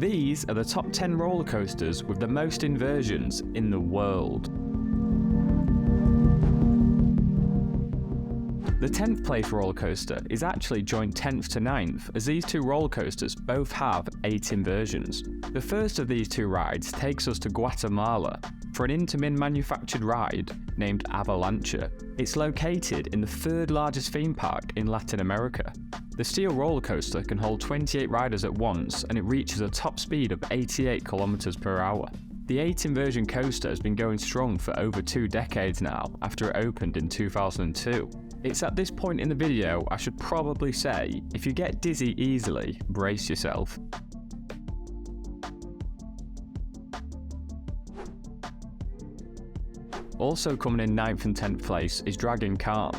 These are the top 10 roller coasters with the most inversions in the world. The 10th place roller coaster is actually joint 10th to 9th, as these two roller coasters both have 8 inversions. The first of these two rides takes us to Guatemala for an Intamin manufactured ride named Avalancha. It's located in the 3rd largest theme park in Latin America. The steel roller coaster can hold 28 riders at once, and it reaches a top speed of 88 km per hour. The 8 inversion coaster has been going strong for over 2 decades now, after it opened in 2002. It's at this point in the video I should probably say, if you get dizzy easily, brace yourself. Also coming in 9th and 10th place is Dragan Khan,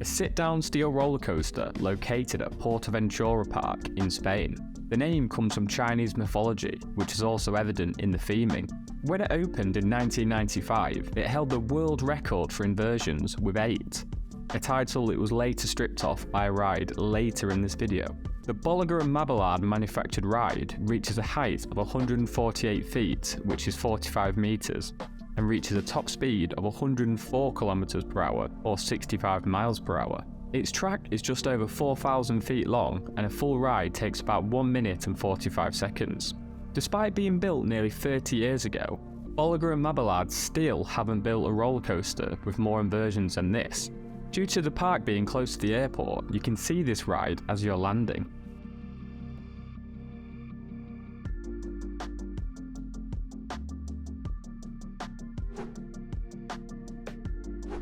a sit-down steel roller coaster located at Portaventura Park in Spain. The name comes from Chinese mythology, which is also evident in the theming. When it opened in 1995, it held the world record for inversions with 8, a title it was later stripped off by a ride later in this video. The Velikolukskiy manufactured ride reaches a height of 148 feet, which is 45 meters, and reaches a top speed of 104 km per hour or 65 miles per hour. Its track is just over 4,000 feet long, and a full ride takes about 1 minute and 45 seconds. Despite being built nearly 30 years ago, Velikolukskiy still haven't built a roller coaster with more inversions than this. Due to the park being close to the airport, you can see this ride as you're landing.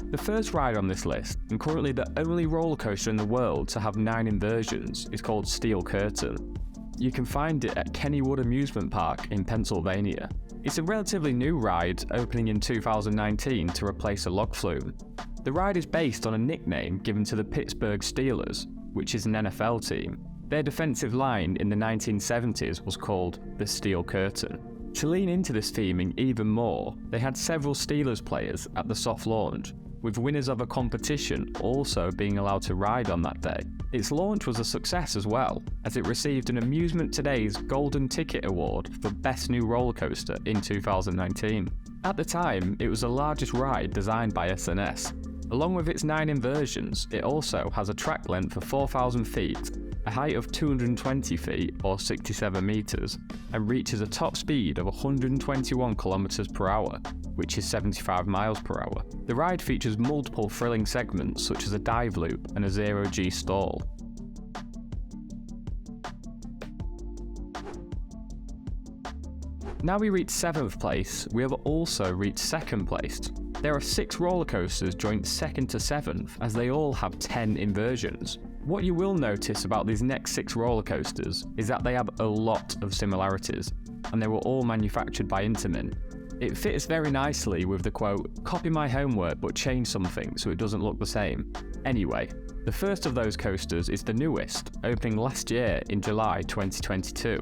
The first ride on this list, and currently the only roller coaster in the world to have 9 inversions, is called Steel Curtain. You can find it at Kennywood Amusement Park in Pennsylvania. It's a relatively new ride, opening in 2019 to replace a log flume. The ride is based on a nickname given to the Pittsburgh Steelers, which is an NFL team. Their defensive line in the 1970s was called the Steel Curtain. To lean into this theming even more, they had several Steelers players at the soft launch, with winners of a competition also being allowed to ride on that day. Its launch was a success as well, as it received an Amusement Today's Golden Ticket Award for Best New Roller Coaster in 2019. At the time, it was the largest ride designed by SNS. Along with its 9 inversions, it also has a track length of 4,000 feet, a height of 220 feet or 67 meters, and reaches a top speed of 121 km per hour, which is 75 miles per hour. The ride features multiple thrilling segments such as a dive loop and a zero-G stall. Now we reach 7th place, we have also reached 2nd place. There are 6 roller coasters joint 2nd to 7th, as they all have 10 inversions. What you will notice about these next 6 roller coasters is that they have a lot of similarities, and they were all manufactured by Intamin. It fits very nicely with the quote, "Copy my homework but change something so it doesn't look the same." Anyway, the first of those coasters is the newest, opening last year in July 2022.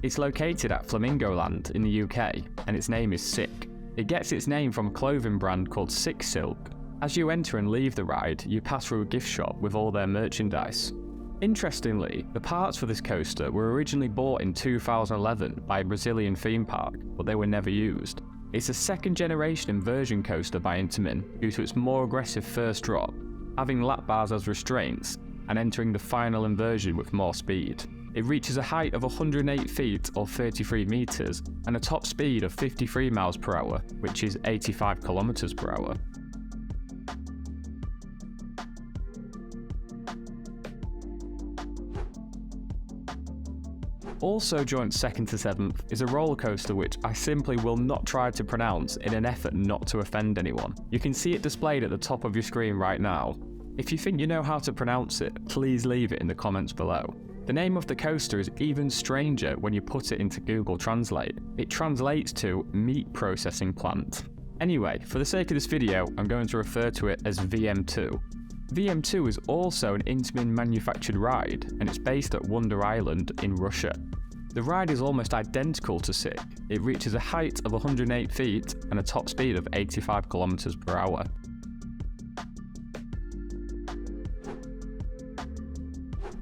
It's located at Flamingoland in the UK, and its name is SIK. It gets its name from a clothing brand called SIK Silk. As you enter and leave the ride, you pass through a gift shop with all their merchandise. Interestingly, the parts for this coaster were originally bought in 2011 by a Brazilian theme park, but they were never used. It's a 2nd generation inversion coaster by Intamin due to its more aggressive first drop, having lap bars as restraints, and entering the final inversion with more speed. It reaches a height of 108 feet or 33 meters and a top speed of 53 miles per hour, which is 85 kilometers per hour. Also joint 2nd to 7th is a roller coaster which I simply will not try to pronounce in an effort not to offend anyone. You can see it displayed at the top of your screen right now. If you think you know how to pronounce it, please leave it in the comments below. The name of the coaster is even stranger when you put it into Google Translate. It translates to meat processing plant. Anyway, for the sake of this video, I'm going to refer to it as VM2. VM2 is also an Intamin manufactured ride, and it's based at Wonder Island in Russia. The ride is almost identical to SIK. It reaches a height of 108 feet and a top speed of 85 km per hour.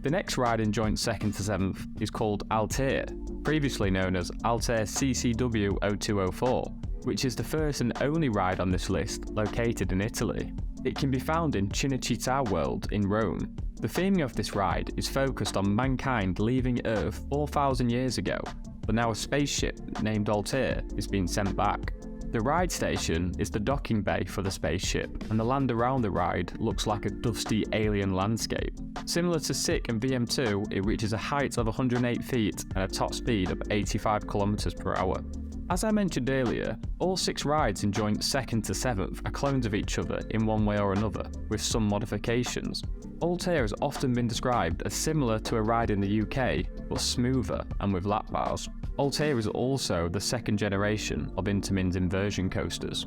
The next ride in joint 2nd to 7th is called Altair. previously known as Altair CCW0204, which is the first and only ride on this list located in Italy. It can be found in Cinecittà World in Rome. The theming of this ride is focused on mankind leaving Earth 4,000 years ago, but now a spaceship named Altair is being sent back. The ride station is the docking bay for the spaceship, and the land around the ride looks like a dusty alien landscape. Similar to SIK and VM2, it reaches a height of 108 feet and a top speed of 85 km/h. As I mentioned earlier, all 6 rides in joint 2nd to 7th are clones of each other in one way or another, with some modifications. Altair has often been described as similar to a ride in the UK, but smoother and with lap bars. Altair is also the 2nd generation of Intamin's inversion coasters.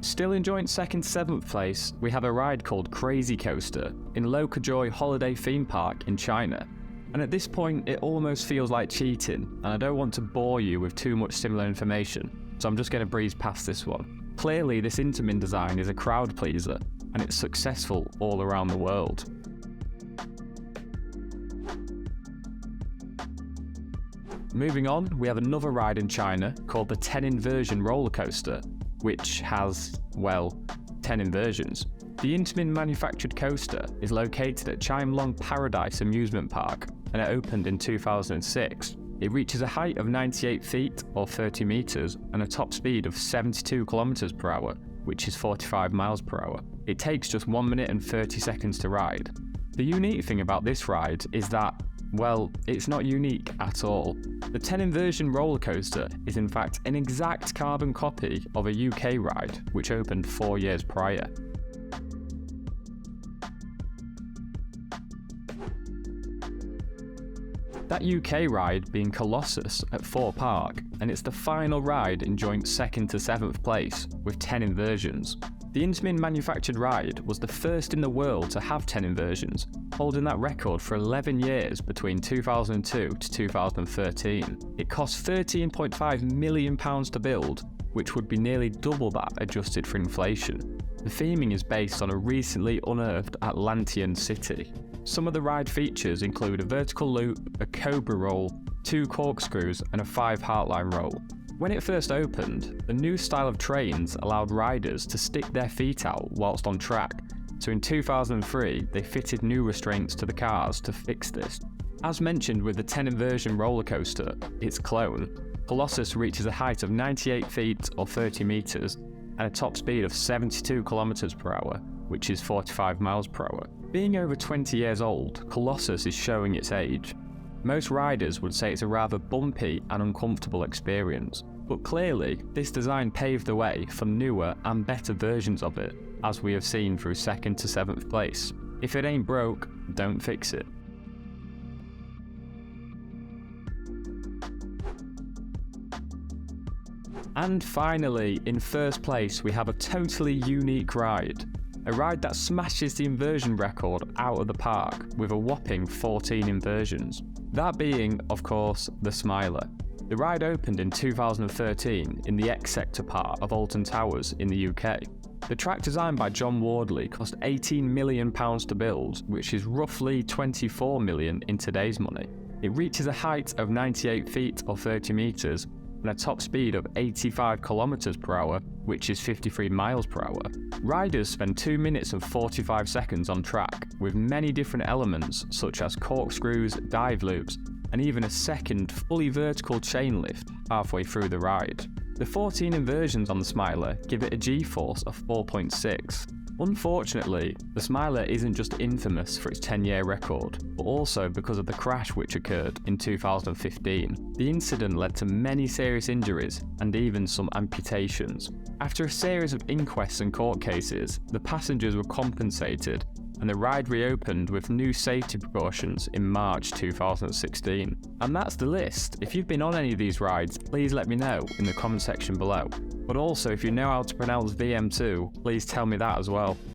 Still in joint 2nd to 7th place, we have a ride called Crazy Coaster in Lokajoy Holiday Theme Park in China. And at this point, it almost feels like cheating, and I don't want to bore you with too much similar information, so I'm just going to breeze past this one. Clearly, this Intamin design is a crowd pleaser, and it's successful all around the world. Moving on, we have another ride in China called the 10 Inversion roller coaster, which has, well, 10 inversions. The Intamin manufactured coaster is located at Chimelong Paradise Amusement Park, and it opened in 2006. It reaches a height of 98 feet or 30 meters and a top speed of 72 km/h, which is 45 mph. It takes just 1 minute and 30 seconds to ride. The unique thing about this ride is that, well, it's not unique at all. The 10 Inversion roller coaster is in fact an exact carbon copy of a UK ride, which opened 4 years prior. That UK ride being Colossus at Thorpe Park, and it's the final ride in joint 2nd to 7th place with 10 inversions. The Intamin manufactured ride was the first in the world to have 10 inversions, holding that record for 11 years between 2002 to 2013. It cost £13.5 million to build, which would be nearly double that adjusted for inflation. The theming is based on a recently unearthed Atlantean city. Some of the ride features include a vertical loop, a cobra roll, 2 corkscrews and a 5 heartline roll. When it first opened, the new style of trains allowed riders to stick their feet out whilst on track, so in 2003 they fitted new restraints to the cars to fix this. As mentioned with the 10 Inversion roller coaster, its clone, Colossus reaches a height of 98 feet or 30 meters and a top speed of 72 km/h, which is 45 mph. Being over 20 years old, Colossus is showing its age. Most riders would say it's a rather bumpy and uncomfortable experience, but clearly this design paved the way for newer and better versions of it, as we have seen through 2nd to 7th place. If it ain't broke, don't fix it. And finally, in 1st place we have a totally unique ride. A ride that smashes the inversion record out of the park with a whopping 14 inversions. That being, of course, the Smiler. The ride opened in 2013 in the X sector part of Alton Towers in the UK. The track designed by John Wardley cost £18 million to build, which is roughly 24 million in today's money. It reaches a height of 98 feet or 30 meters and a top speed of 85 km/h, which is 53 mph. Riders spend 2 minutes and 45 seconds on track, with many different elements such as corkscrews, dive loops, and even a second fully vertical chain lift halfway through the ride. The 14 inversions on the Smiler give it a G-force of 4.6. Unfortunately, the Smiler isn't just infamous for its 10-year record, but also because of the crash which occurred in 2015. The incident led to many serious injuries and even some amputations. After a series of inquests and court cases, the passengers were compensated and the ride reopened with new safety precautions in March 2016. And that's the list. If you've been on any of these rides, please let me know in the comment section below. But also, if you know how to pronounce VM2, please tell me that as well.